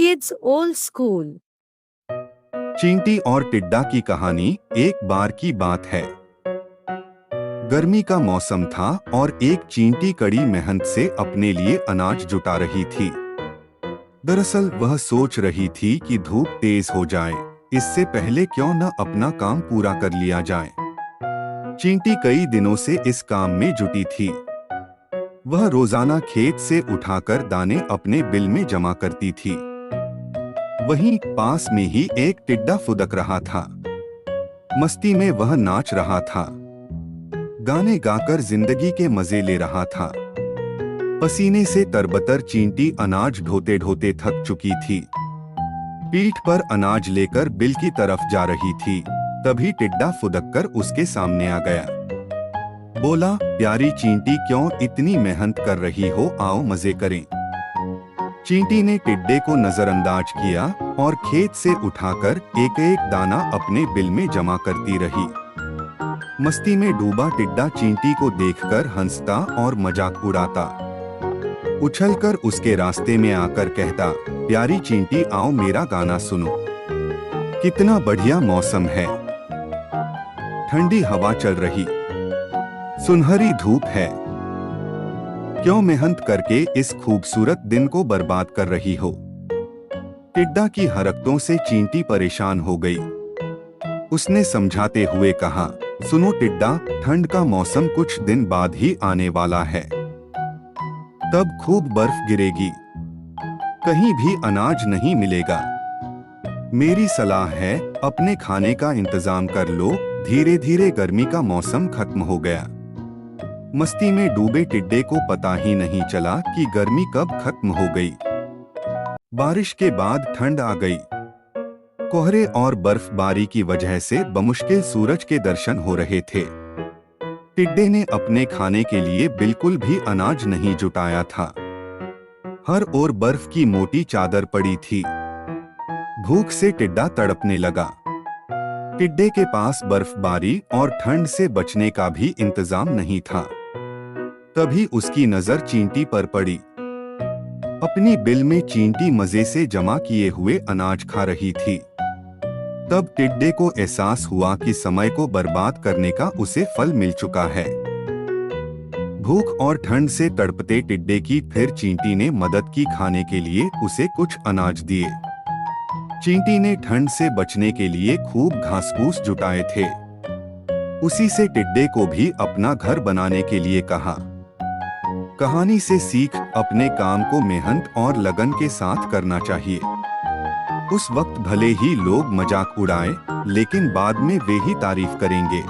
Kids Old School। चींटी और टिड्डा की कहानी। एक बार की बात है, गर्मी का मौसम था और एक चींटी कड़ी मेहनत से अपने लिए अनाज जुटा रही थी। दरअसल वह सोच रही थी कि धूप तेज हो जाए, इससे पहले क्यों न अपना काम पूरा कर लिया जाए। चींटी कई दिनों से इस काम में जुटी थी। वह रोजाना खेत से उठाकर दाने अपने बिल में जमा करती थी। वहीं पास में ही एक टिड्डा फुदक रहा था। मस्ती में वह नाच रहा था, गाने गाकर जिंदगी के मजे ले रहा था। पसीने से तरबतर चींटी अनाज ढोते ढोते थक चुकी थी। पीठ पर अनाज लेकर बिल की तरफ जा रही थी, तभी टिड्डा फुदककर उसके सामने आ गया। बोला, प्यारी चींटी, क्यों इतनी मेहनत कर रही हो, आओ मजे करें। चींटी ने टिड्डे को नजरअंदाज किया और खेत से उठाकर एक एक दाना अपने बिल में जमा करती रही। मस्ती में डूबा टिड्डा चींटी को देखकर हंसता और मजाक उड़ाता। उछलकर उसके रास्ते में आकर कहता, प्यारी चींटी, आओ मेरा गाना सुनो। कितना बढ़िया मौसम है, ठंडी हवा चल रही, सुनहरी धूप है, क्यों मेहनत करके इस खूबसूरत दिन को बर्बाद कर रही हो। टिड्डा की हरकतों से चींटी परेशान हो गई। उसने समझाते हुए कहा, सुनो टिड्डा, ठंड का मौसम कुछ दिन बाद ही आने वाला है। तब खूब बर्फ गिरेगी, कहीं भी अनाज नहीं मिलेगा। मेरी सलाह है, अपने खाने का इंतजाम कर लो। धीरे धीरे गर्मी का मौसम खत्म हो गया। मस्ती में डूबे टिड्डे को पता ही नहीं चला कि गर्मी कब खत्म हो गई। बारिश के बाद ठंड आ गई। कोहरे और बर्फबारी की वजह से बमुश्किल सूरज के दर्शन हो रहे थे। टिड्डे ने अपने खाने के लिए बिल्कुल भी अनाज नहीं जुटाया था। हर ओर बर्फ की मोटी चादर पड़ी थी। भूख से टिड्डा तड़पने लगा। टिड्डे के पास बर्फबारी और ठंड से बचने का भी इंतजाम नहीं था। तभी उसकी नजर चींटी पर पड़ी। अपनी बिल में चींटी मजे से जमा किए हुए अनाज खा रही थी। तब टिड्डे को एहसास हुआ कि समय को बर्बाद करने का उसे फल मिल चुका है। भूख और ठंड से तड़पते टिड्डे की फिर चींटी ने मदद की। खाने के लिए उसे कुछ अनाज दिए। चींटी ने ठंड से बचने के लिए खूब घास फूस जुटाए थे। उसी से टिड्डे को भी अपना घर बनाने के लिए कहा। कहानी से सीख, अपने काम को मेहनत और लगन के साथ करना चाहिए। उस वक्त भले ही लोग मजाक उड़ाएं, लेकिन बाद में वे ही तारीफ करेंगे।